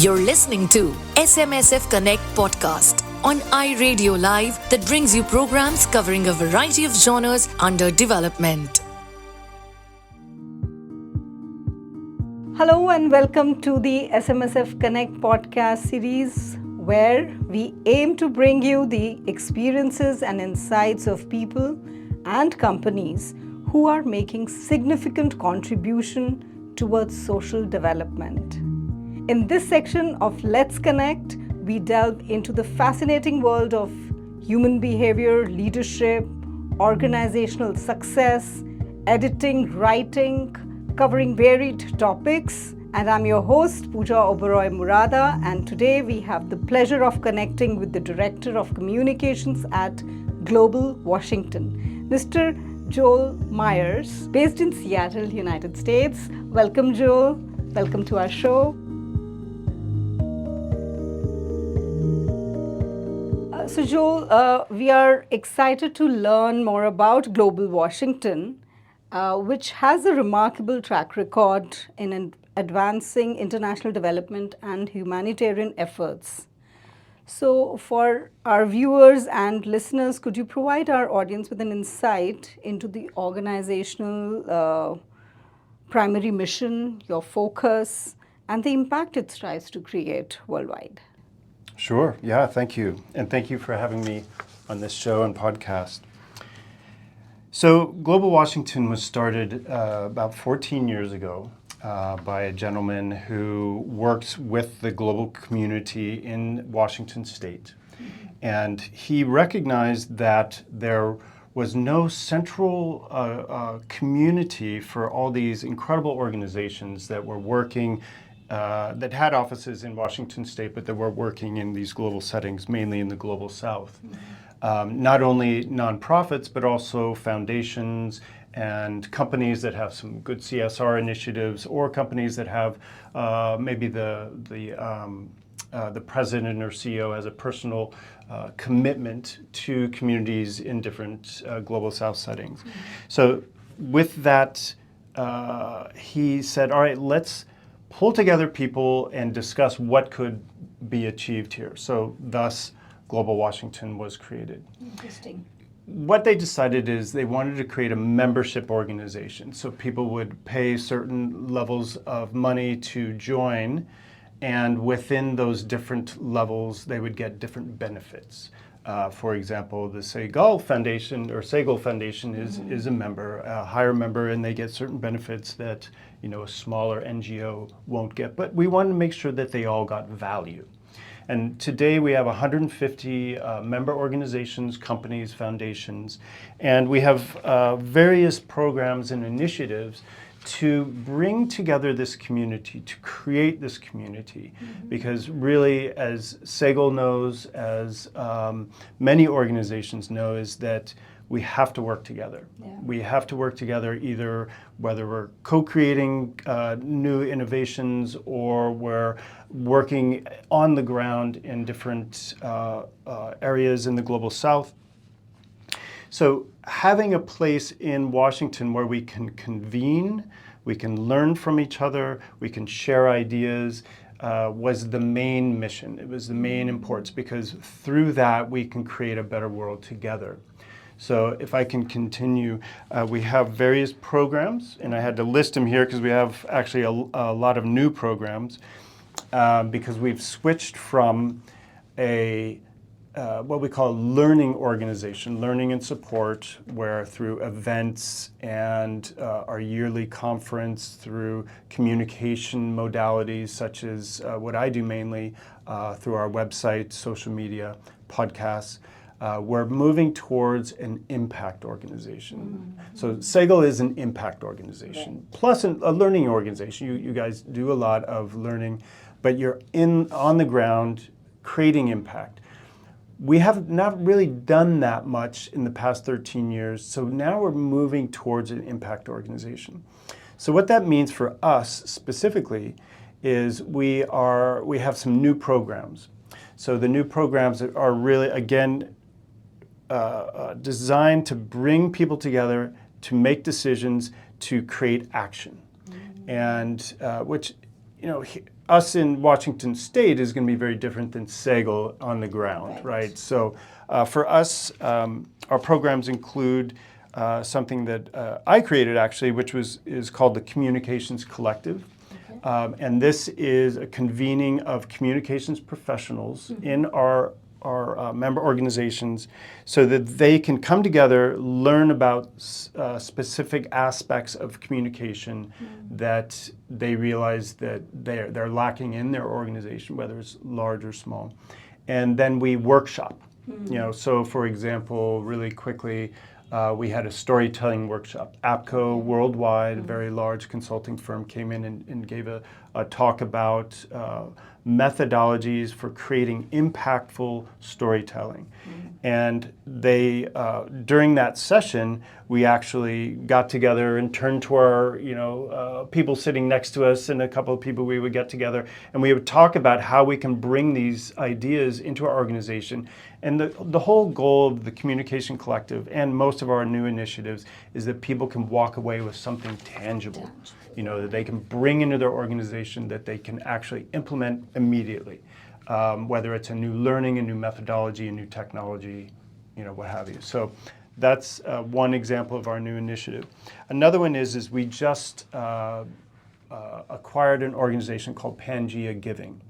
You're listening to SMSF Connect podcast on i-radiolive that brings you programs covering a variety of genres under development. Hello and welcome to the SMSF Connect podcast series, where we aim to bring you the experiences and insights of people and companies who are making significant contribution towards social development. In this section of Let's Connect, we delve into the fascinating world of human behavior, leadership, organizational success, editing, writing, covering varied topics. And I'm your host, Pooja Oberoi Murada, and today we have the pleasure of connecting with the Director of Communications at Global Washington, Mr. Joel Meyers, based in Seattle, United States. Welcome, Joel. Welcome to our show. So Joel, we are excited to learn more about Global Washington, which has a remarkable track record in advancing international development and humanitarian efforts. So for our viewers and listeners, could you provide our audience with an insight into the organizational primary mission, your focus, and the impact it strives to create worldwide? Sure. Yeah, thank you. And thank you for having me on this show and podcast. So Global Washington was started about 14 years ago by a gentleman who works with the global community in Washington State. And he recognized that there was no central community for all these incredible organizations that were working that had offices in Washington State, but that were working in these global settings, mainly in the global South. Not only nonprofits, but also foundations and companies that have some good CSR initiatives, or companies that have maybe the president or CEO has a personal commitment to communities in different global South settings. So with that, he said, all right, let's pull together people and discuss what could be achieved here. So thus, Global Washington was created. Interesting. What they decided is they wanted to create a membership organization. So people would pay certain levels of money to join, and within those different levels, they would get different benefits. For example, the Segal Foundation is a member, a higher member, and they get certain benefits that a smaller NGO won't get. But we wanted to make sure that they all got value. And today we have 150 member organizations, companies, foundations, and we have various programs and initiatives to bring together this community, to create this community. Because really, as Segal knows, as many organizations know, is that we have to work together. Yeah. We have to work together, either whether we're co-creating new innovations or we're working on the ground in different areas in the global South. So having a place in Washington where we can convene, we can learn from each other, we can share ideas, was the main mission. It was the main importance, because through that we can create a better world together. So if I can continue, we have various programs, and I had to list them here because we have actually a lot of new programs, because we've switched from a what we call a learning organization, learning and support, where through events and our yearly conference, through communication modalities such as what I do mainly through our website, social media, podcasts, we're moving towards an impact organization. So Segal is an impact organization, plus a learning organization. You guys do a lot of learning, but you're on the ground creating impact. We have not really done that much in the past 13 years, so now we're moving towards an impact organization. So what that means for us specifically is we have some new programs. So the new programs are really, again, designed to bring people together, to make decisions, to create action. And which, us in Washington State is going to be very different than SAGL on the ground, right? So for us, our programs include something that I created actually, which is called the Communications Collective. And this is a convening of communications professionals in our member organizations so that they can come together, learn about specific aspects of communication that they realize that they're lacking in their organization, whether it's large or small. And then we workshop. So for example, really quickly, we had a storytelling workshop. APCO Worldwide, a very large consulting firm, came in and gave a talk about methodologies for creating impactful storytelling. And they, during that session, we actually got together and turned to our, people sitting next to us and a couple of people we would get together, and we would talk about how we can bring these ideas into our organization. And the whole goal of the Communication Collective and most of our new initiatives is that people can walk away with something tangible, that they can bring into their organization that they can actually implement immediately, whether it's a new learning, a new methodology, a new technology, what have you. So that's one example of our new initiative. Another one is we just acquired an organization called Pangea Giving.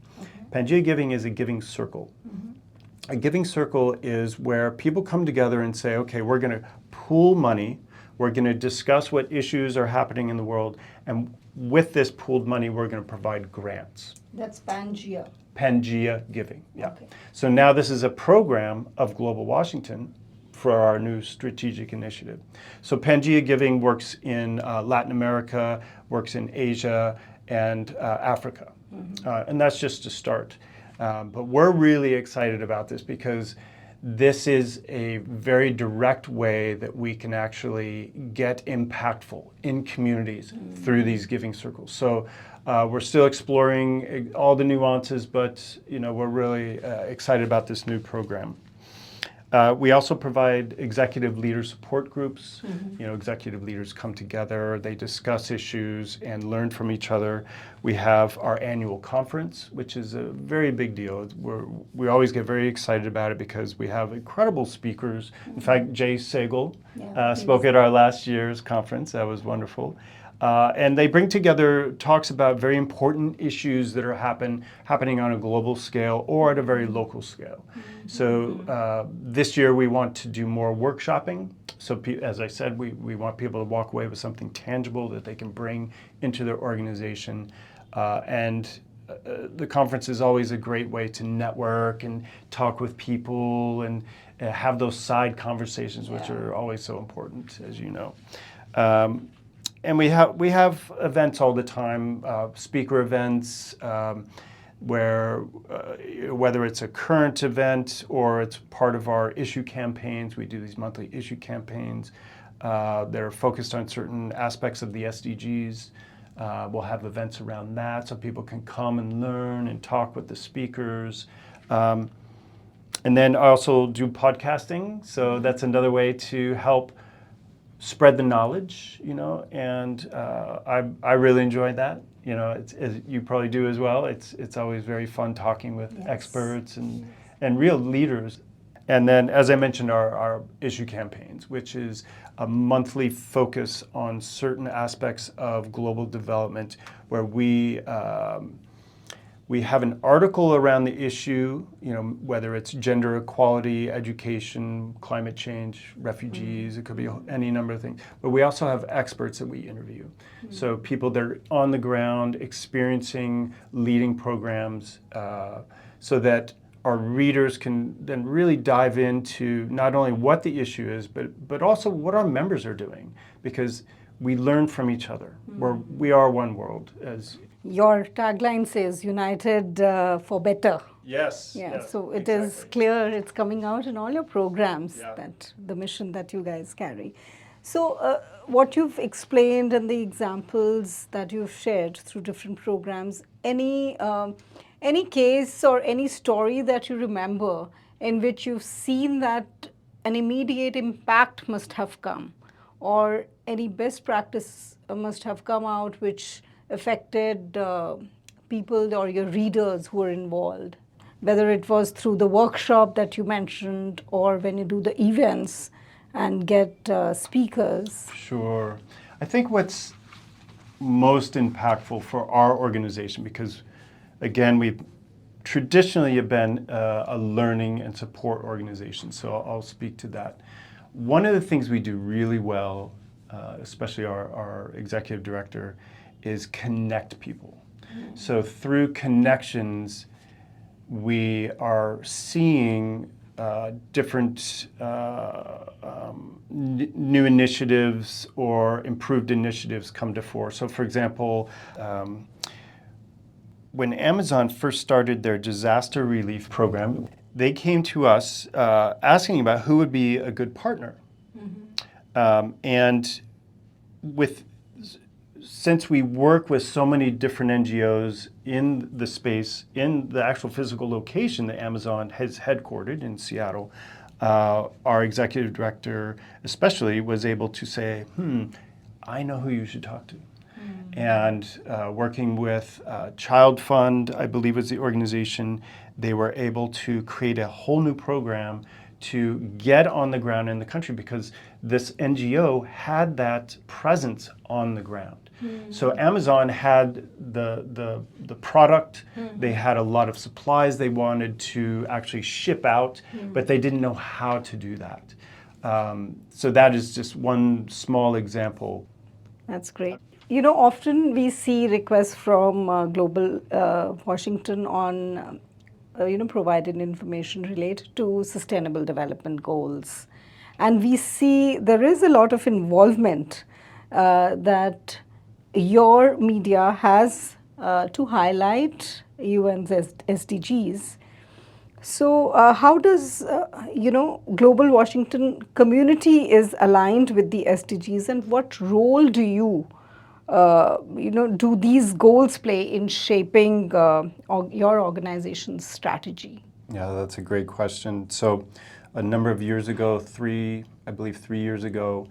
Pangea Giving is a giving circle. A giving circle is where people come together and say, okay, we're going to pool money, we're going to discuss what issues are happening in the world, and with this pooled money, we're going to provide grants. That's Pangea. Pangea Giving, yeah. Okay. So now this is a program of Global Washington for our new strategic initiative. So Pangea Giving works in Latin America, works in Asia, and Africa. And that's just a start. But we're really excited about this because this is a very direct way that we can actually get impactful in communities through these giving circles. So we're still exploring all the nuances, but we're really excited about this new program. We also provide executive leader support groups. Executive leaders come together, they discuss issues and learn from each other. We have our annual conference, which is a very big deal. We always get very excited about it because we have incredible speakers. In fact, Jay Sagal spoke at our last year's conference. That was wonderful. And they bring together talks about very important issues that are happening on a global scale or at a very local scale. So this year we want to do more workshopping. So as I said, we want people to walk away with something tangible that they can bring into their organization. And the conference is always a great way to network and talk with people and have those side conversations, which are always so important, as you know. And we have events all the time, speaker events, where whether it's a current event or it's part of our issue campaigns. We do these monthly issue campaigns. They're focused on certain aspects of the SDGs. We'll have events around that so people can come and learn and talk with the speakers. And then I also do podcasting, so that's another way to help spread the knowledge, and I really enjoy that. It's, as you probably do as well. It's always very fun talking with experts and real leaders. And then, as I mentioned, our issue campaigns, which is a monthly focus on certain aspects of global development, where we have an article around the issue, whether it's gender equality, education, climate change, refugees, it could be any number of things. But we also have experts that we interview. So people that are on the ground, experiencing leading programs, so that our readers can then really dive into not only what the issue is, but also what our members are doing, because we learn from each other. We are one world, as your tagline says, United for Better. Yes. So it is clear, it's coming out in all your programs, that the mission that you guys carry. So what you've explained and the examples that you've shared through different programs, any case or any story that you remember in which you've seen that an immediate impact must have come, or any best practice must have come out which affected people or your readers who are involved? Whether it was through the workshop that you mentioned or when you do the events and get speakers. Sure. I think what's most impactful for our organization, because again, we've traditionally been a learning and support organization, so I'll speak to that. One of the things we do really well, especially our executive director, is connect people. So through connections, we are seeing different new initiatives or improved initiatives come to fore. So for example, when Amazon first started their disaster relief program, they came to us asking about who would be a good partner. And since we work with so many different NGOs in the space, in the actual physical location that Amazon has headquartered in Seattle, our executive director especially was able to say, I know who you should talk to. And working with Child Fund, I believe was the organization, they were able to create a whole new program to get on the ground in the country because this NGO had that presence on the ground. So Amazon had the product, they had a lot of supplies they wanted to actually ship out, but they didn't know how to do that. So that is just one small example. That's great. You know, often we see requests from Global Washington on, providing information related to sustainable development goals. And we see there is a lot of involvement that your media has to highlight UN's SDGs. So how does, Global Washington community is aligned with the SDGs, and what role do you, do these goals play in shaping your organization's strategy? Yeah, that's a great question. So a number of years ago, 3 years ago,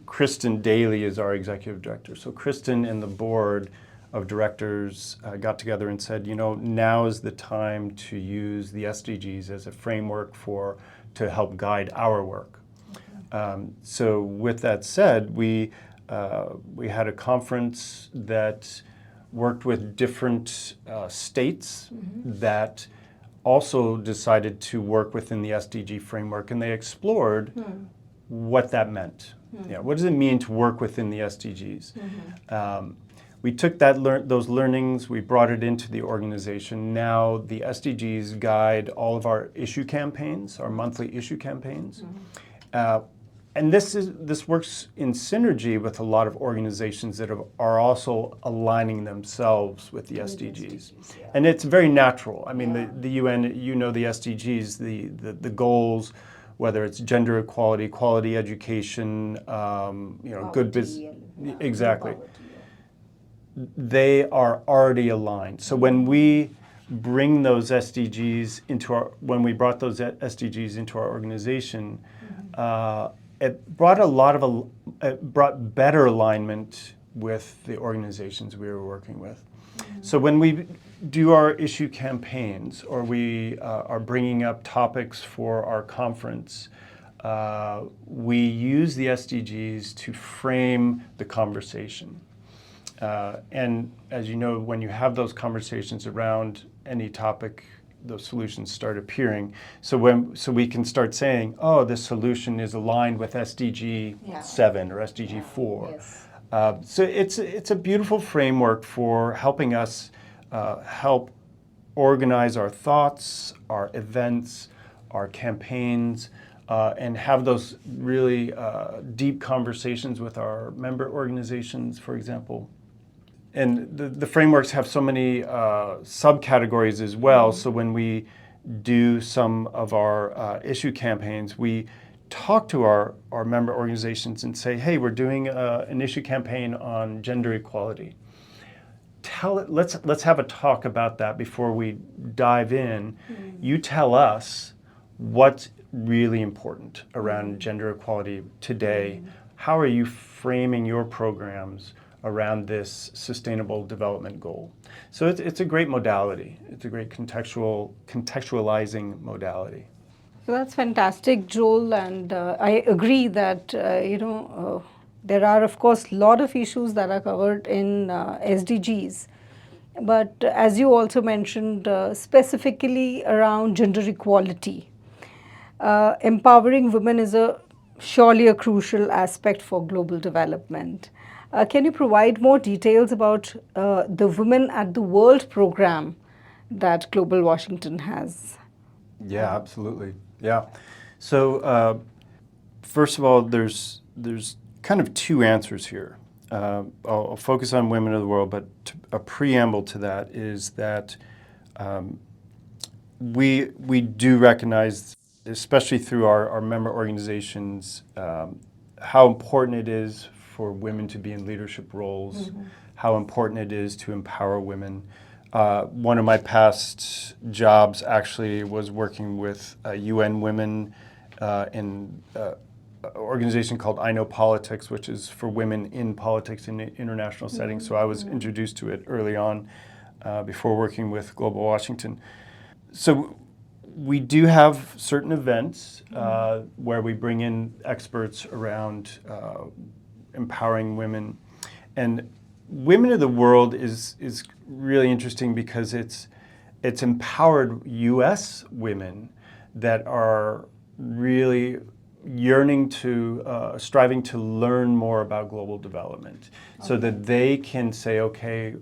Kristen Daly is our executive director. So Kristen and the board of directors got together and said, now is the time to use the SDGs as a framework to help guide our work. So with that said, we had a conference that worked with different states that also decided to work within the SDG framework, and they explored what that meant. What does it mean to work within the SDGs? We took those learnings, we brought it into the organization. Now the SDGs guide all of our issue campaigns, our monthly issue campaigns. And this works in synergy with a lot of organizations that are also aligning themselves with the SDGs. And it's very natural. I mean, the UN, the SDGs, the goals, whether it's gender equality, quality education, good business. Exactly. They are already aligned. So when we bring those SDGs when we brought those SDGs into our organization, it brought better alignment with the organizations we were working with. So when we do our issue campaigns, or we are bringing up topics for our conference, we use the SDGs to frame the conversation. And as you know, when you have those conversations around any topic, those solutions start appearing. So we can start saying, oh, this solution is aligned with SDG 7 or SDG 4. Yes. So it's a beautiful framework for helping us help organize our thoughts, our events, our campaigns, and have those really deep conversations with our member organizations, for example. And the frameworks have so many subcategories as well. So when we do some of our issue campaigns, we talk to our member organizations and say, hey, we're doing an issue campaign on gender equality. Let's have a talk about that before we dive in. You tell us what's really important around gender equality today. How are you framing your programs around this sustainable development goal. So it's a great modality. It's a great contextualizing modality. So that's fantastic, Joel, and I agree that there are, of course, a lot of issues that are covered in SDGs. But as you also mentioned, specifically around gender equality, empowering women is surely a crucial aspect for global development. Can you provide more details about the Women at the World program that Global Washington has? Yeah, absolutely. Yeah. So first of all, there's kind of two answers here. I'll focus on Women of the World, but a preamble to that is that we do recognize, especially through our member organizations, how important it is for women to be in leadership roles, how important it is to empower women. One of my past jobs actually was working with UN Women in an organization called I Know Politics, which is for women in politics in international settings. So I was introduced to it early on before working with Global Washington. So we do have certain events where we bring in experts around empowering women. And Women of the World is really interesting because it's empowered U.S. women that are really yearning to, striving to learn more about global development so that they can say, okay,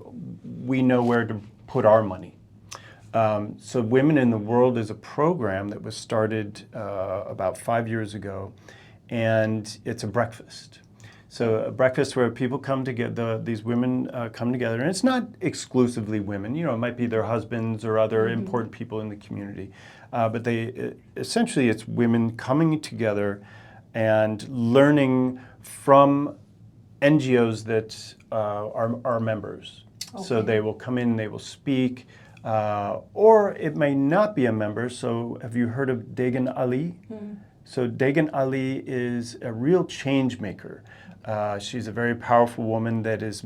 we know where to put our money. So Women in the World is a program that was started about 5 years ago, and it's a breakfast. So a breakfast where people come together, these women come together, and it's not exclusively women. You know, it might be their husbands or other important people in the community. But essentially it's women coming together and learning from NGOs that are members. Okay. So they will come in, they will speak, or it may not be a member. So have you heard of Dagan Ali? So Dagan Ali is a real change maker. She's a very powerful woman that is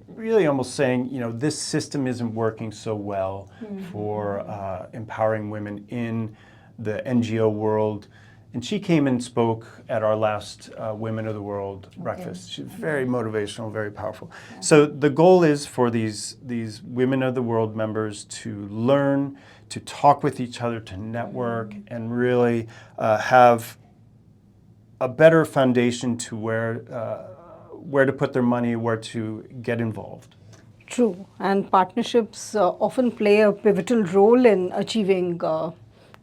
really almost saying, you know, this system isn't working so well for empowering women in the NGO world. And she came and spoke at our last Women of the World breakfast. She's very motivational, very powerful. Yeah. So the goal is for these Women of the World members to learn, to talk with each other, to network, and really have a better foundation to where to put their money, where to get involved. True, and partnerships often play a pivotal role in achieving,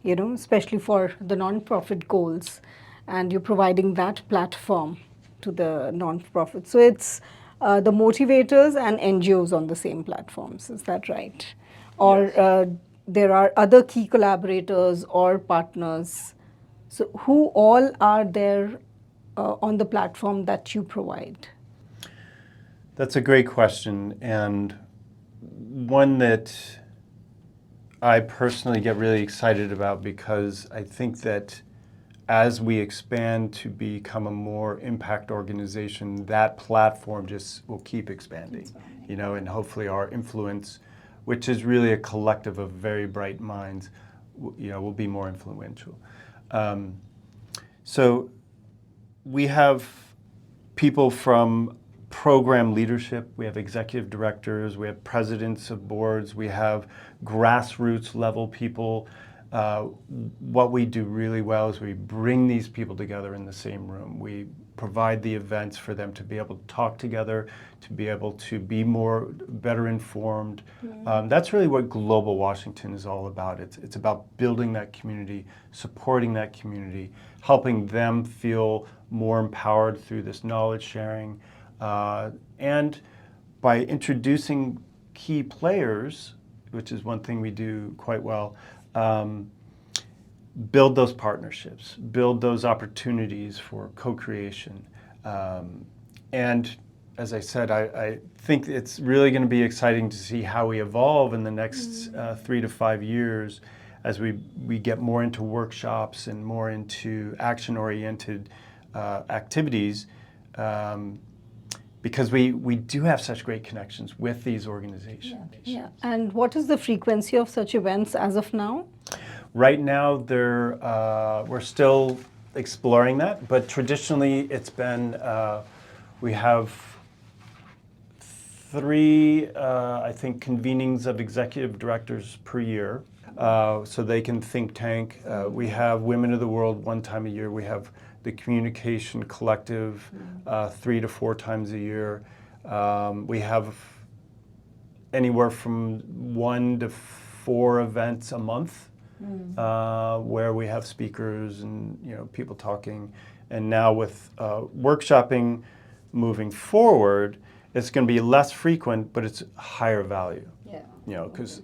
especially for the non-profit goals, and you're providing that platform to the non-profit. So it's the motivators and NGOs on the same platforms, is that right? Or yes. There are other key collaborators or partners. So who all are there on the platform that you provide? That's a great question, and one that I personally get really excited about because I think that as we expand to become a more impact organization, that platform just will keep expanding, you know, and hopefully our influence, which is really a collective of very bright minds, you know, will be more influential. So we have people from program leadership, we have executive directors, we have presidents of boards, we have grassroots level people. What we do really well is we bring these people together in the same room. We provide the events for them to be able to talk together, to be able to be better informed. That's really what Global Washington is all about. It's about building that community, supporting that community, helping them feel more empowered through this knowledge sharing, and by introducing key players, which is one thing we do quite well, build those partnerships, build those opportunities for co-creation. And as I said, I think it's really going to be exciting to see how we evolve in the next 3 to 5 years as we get more into workshops and more into action-oriented activities. because we do have such great connections with these organizations. Yeah. And what is the frequency of such events as of now? Right now, we're still exploring that, but traditionally it's been, we have 3, I think, convenings of executive directors per year, so they can think tank. We have Women of the World one time a year. We have the Communication Collective 3 to 4 times a year. We have anywhere from 1 to 4 events a month. Where we have speakers and people talking, and now with workshopping moving forward, it's going to be less frequent, but it's higher value. Yeah. Because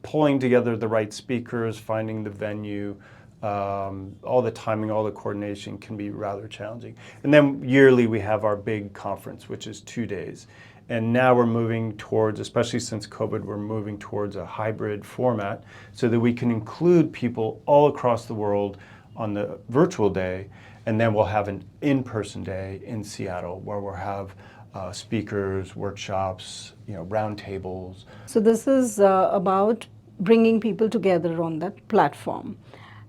pulling together the right speakers, finding the venue, all the timing, all the coordination can be rather challenging. And then yearly we have our big conference, which is 2 days. And now we're moving towards, especially since COVID, we're moving towards a hybrid format so that we can include people all across the world on the virtual day, and then we'll have an in-person day in Seattle where we'll have speakers, workshops, roundtables. So this is about bringing people together on that platform.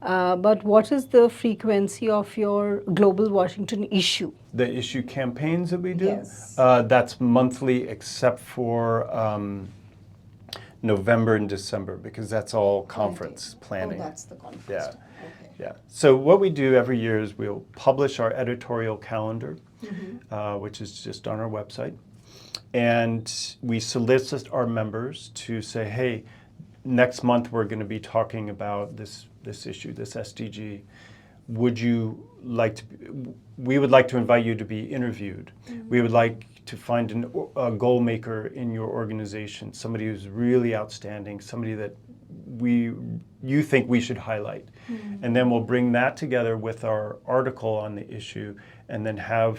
But what is the frequency of your Global Washington issue? The issue campaigns that we do? Yes. That's monthly except for November and December, because that's all conference planning. Oh, that's the conference. Yeah. Okay. Yeah. So what we do every year is we'll publish our editorial calendar, which is just on our website. And we solicit our members to say, hey, next month we're going to be talking about this issue, this SDG. Would you like to, we would like to invite you to be interviewed. We would like to find a goal maker in your organization, somebody who's really outstanding, somebody that you think we should highlight. And then we'll bring that together with our article on the issue, and then have,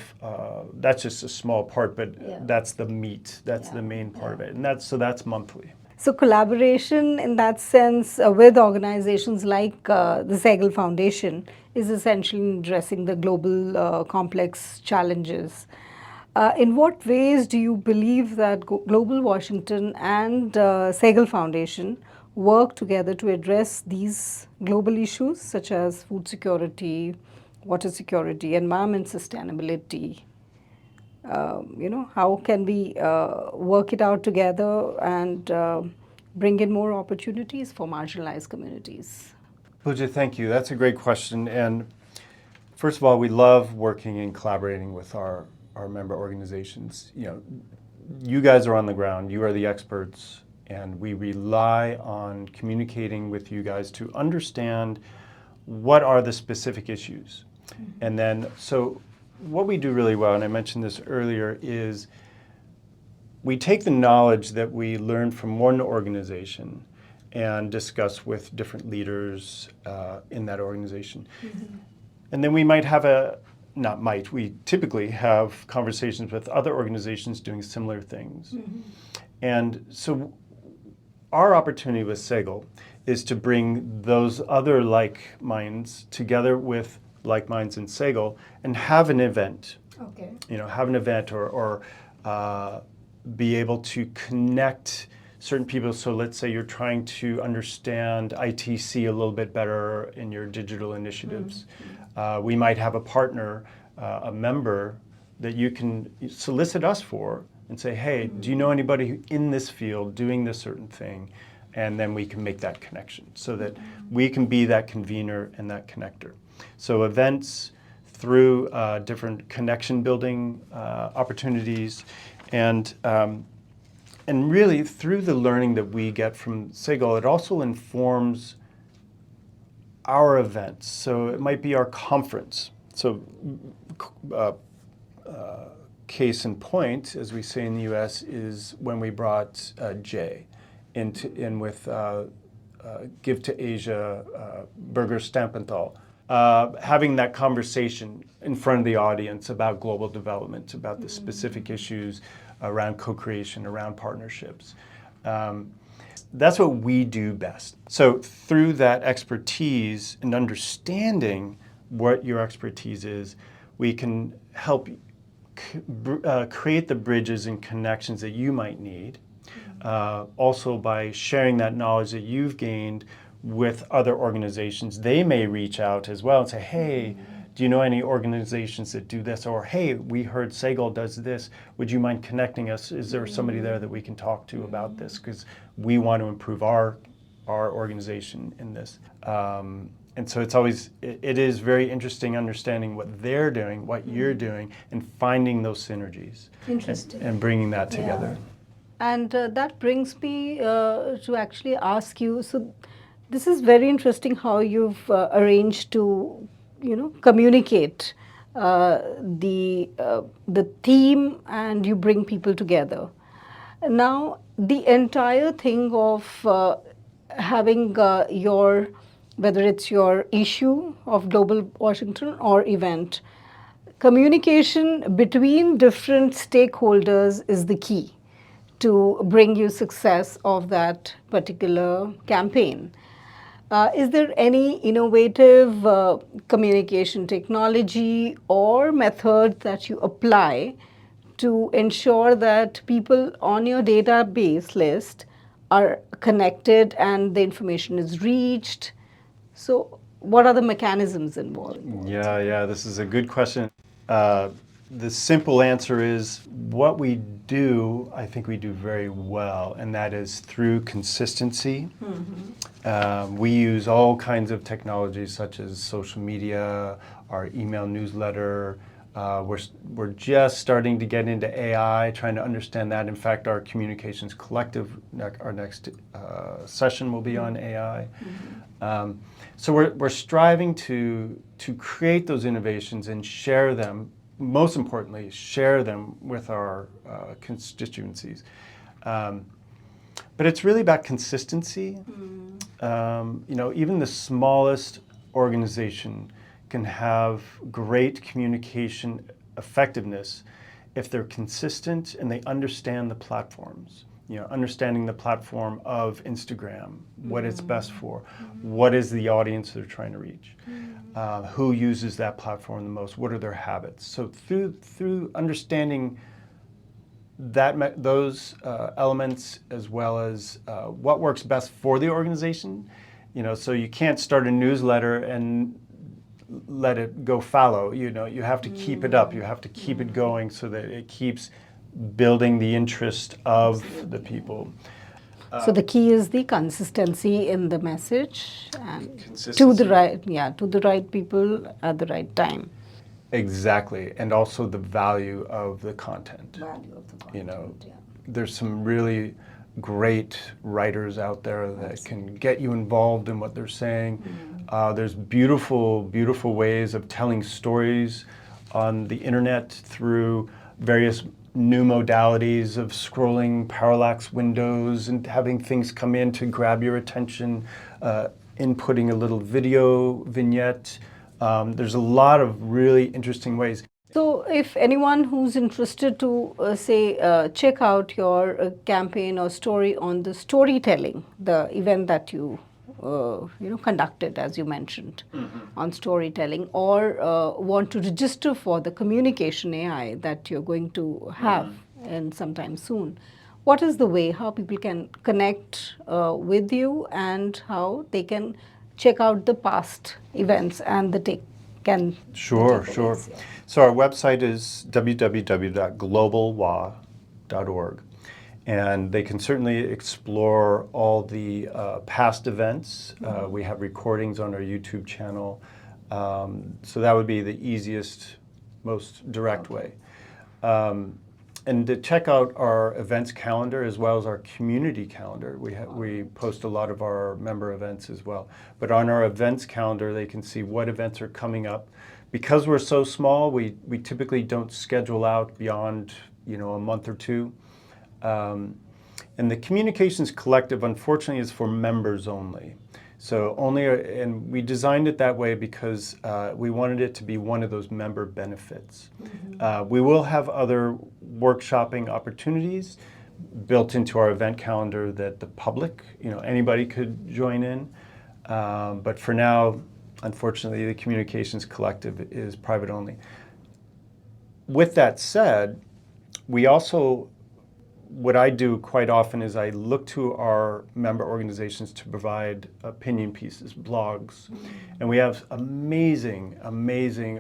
that's just a small part, but that's the meat, that's the main part of it. And that's monthly. So collaboration in that sense with organizations like the Segal Foundation is essentially addressing the global complex challenges. In what ways do you believe that Global Washington and Segal Foundation work together to address these global issues such as food security, water security, environment sustainability? How can we work it out together and bring in more opportunities for marginalized communities? Pooja, thank you. That's a great question. And first of all, we love working and collaborating with our member organizations. You guys are on the ground, you are the experts, and we rely on communicating with you guys to understand what are the specific issues. And then, so what we do really well, and I mentioned this earlier, is we take the knowledge that we learn from one organization and discuss with different leaders in that organization. And then we might have we typically have conversations with other organizations doing similar things. And so our opportunity with Segal is to bring those other like minds together with like minds in Segal and have an event. Okay. Have an event or be able to connect certain people. So let's say you're trying to understand ITC a little bit better in your digital initiatives. We might have a partner, a member that you can solicit us for and say, hey, do you know anybody in this field doing this certain thing? And then we can make that connection so that we can be that convener and that connector. So events through different connection building opportunities, and really through the learning that we get from Segal, it also informs our events. So it might be our conference. So case in point, as we say in the US, is when we brought Jay in with Give to Asia, Birger Stampenthal. Having that conversation in front of the audience about global development, about the specific issues around co-creation, around partnerships. That's what we do best. So through that expertise and understanding what your expertise is, we can help create the bridges and connections that you might need. Also by sharing that knowledge that you've gained with other organizations, they may reach out as well and say, hey, do you know any organizations that do this? Or, hey, we heard Segal does this. Would you mind connecting us? Is there somebody there that we can talk to about this? Because we want to improve our organization in this. And so it is very interesting understanding what they're doing, what you're doing, and finding those synergies. Interesting. And bringing that together. And that brings me to actually ask you, so this is very interesting how you've arranged to, communicate the theme, and you bring people together. Now, the entire thing of having whether it's your issue of Global Washington or event, communication between different stakeholders is the key to bring you success of that particular campaign. Is there any innovative communication technology or method that you apply to ensure that people on your database list are connected and the information is reached? So what are the mechanisms involved? Yeah, this is a good question. The simple answer is what we do, I think we do very well, and that is through consistency. We use all kinds of technologies such as social media, our email newsletter. We're just starting to get into AI, trying to understand that. In fact, our communications collective, our next session will be on AI. So we're striving to create those innovations and share them. Most importantly, share them with our constituencies. But it's really about consistency. Even the smallest organization can have great communication effectiveness if they're consistent and they understand the platforms. Understanding the platform of Instagram, what it's best for, what is the audience they're trying to reach, who uses that platform the most, what are their habits. So through understanding those elements, as well as what works best for the organization, so you can't start a newsletter and let it go fallow. You have to keep it up. You have to keep it going so that it keeps building the interest of the people. So the key is the consistency in the message and Consistency. to the right people at the right time. Exactly, and also the value of the content. There's some really great writers out there that can get you involved in what they're saying. There's beautiful, beautiful ways of telling stories on the internet through various new modalities of scrolling parallax windows and having things come in to grab your attention, inputting a little video vignette. There's a lot of really interesting ways. So if anyone who's interested to check out your campaign or story on the storytelling, the event that you conducted, as you mentioned, on storytelling, or want to register for the communication AI that you're going to have in sometime soon, what is the way how people can connect with you and how they can check out the past events and Sure. So our website is www.globalwa.org. And they can certainly explore all the past events. We have recordings on our YouTube channel. So that would be the easiest, most direct way. And to check out our events calendar as well as our community calendar. We post a lot of our member events as well. But on our events calendar, they can see what events are coming up. Because we're so small, we typically don't schedule out beyond a month or two. And the Communications Collective, unfortunately, is for members only. So and we designed it that way because we wanted it to be one of those member benefits. We will have other workshopping opportunities built into our event calendar that the public, anybody could join in. But for now, unfortunately, the Communications Collective is private only. with that said, we also, what I do quite often is I look to our member organizations to provide opinion pieces, blogs, and we have amazing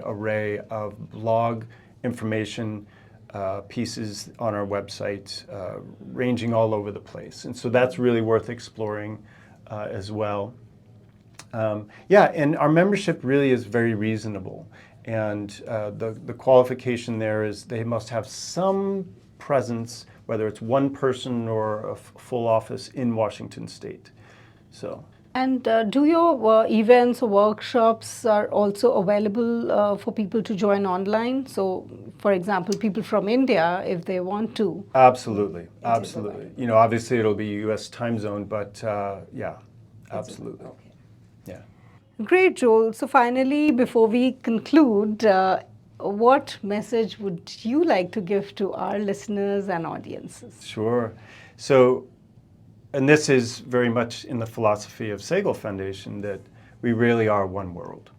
array of blog information pieces on our website, ranging all over the place. And so that's really worth exploring as well. And our membership really is very reasonable. And the qualification there is they must have some presence, whether it's one person or a full office in Washington State. So. And do your events or workshops are also available for people to join online? So, for example, people from India, if they want to. Absolutely. You know, obviously it'll be U.S. time zone, but yeah, absolutely. Okay. Yeah. Great, Joel. So finally, before we conclude, what message would you like to give to our listeners and audiences? Sure. So, and this is very much in the philosophy of Segal Foundation, that we really are one world,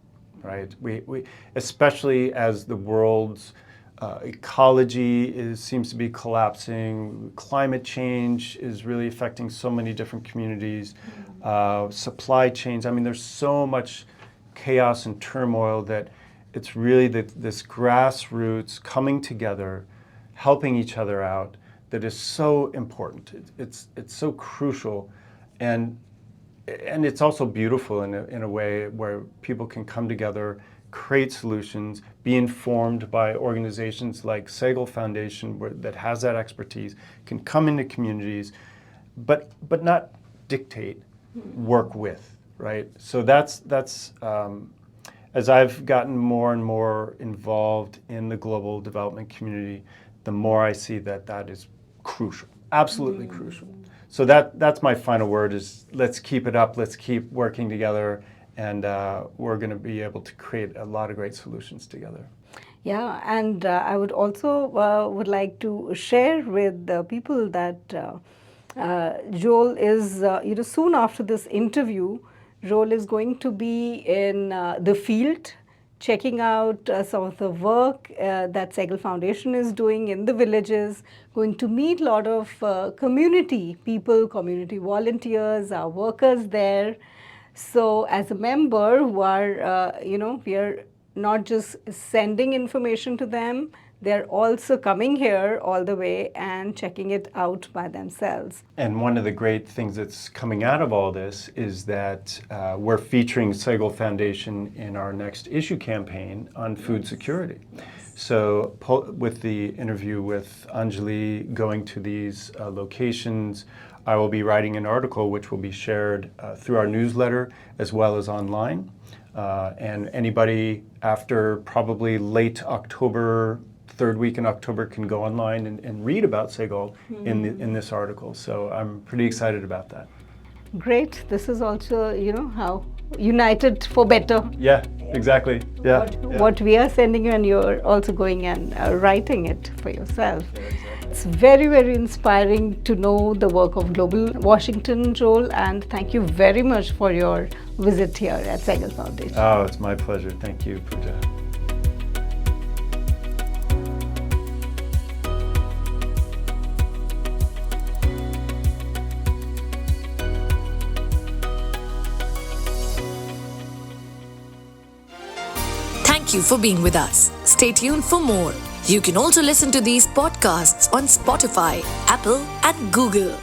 right? We especially as the world's ecology seems to be collapsing, climate change is really affecting so many different communities, supply chains. I mean, there's so much chaos and turmoil that it's really this grassroots coming together, helping each other out, that is so important. It's so crucial, and it's also beautiful in a way where people can come together, create solutions, be informed by organizations like Segal Foundation that has that expertise, can come into communities, but not dictate, work with, right? So that's as I've gotten more and more involved in the global development community, the more I see that is crucial, absolutely crucial. So that's my final word is let's keep it up, let's keep working together, and we're going to be able to create a lot of great solutions together. Yeah, and I would also would like to share with the people that Joel is, soon after this interview, Joel is going to be in the field, checking out some of the work that Segal Foundation is doing in the villages, going to meet a lot of community people, community volunteers, our workers there. So as a member who are, we are not just sending information to them, they're also coming here all the way and checking it out by themselves. And one of the great things that's coming out of all this is that we're featuring Segal Foundation in our next issue campaign on food security. So with the interview with Anjali going to these locations, I will be writing an article which will be shared through our newsletter as well as online. And anybody after probably late October, third week in October, can go online and read about Segal in this article. So I'm pretty excited about that. Great. This is also, how united for better. Yeah, exactly. Yeah. What we are sending you, and you're also going and writing it for yourself. It's very, very inspiring to know the work of Global Washington, Joel, and thank you very much for your visit here at Segal Foundation. Oh, it's my pleasure. Thank you, Pooja. Thank you for being with us. Stay tuned for more. You can also listen to these podcasts on Spotify, Apple, and Google.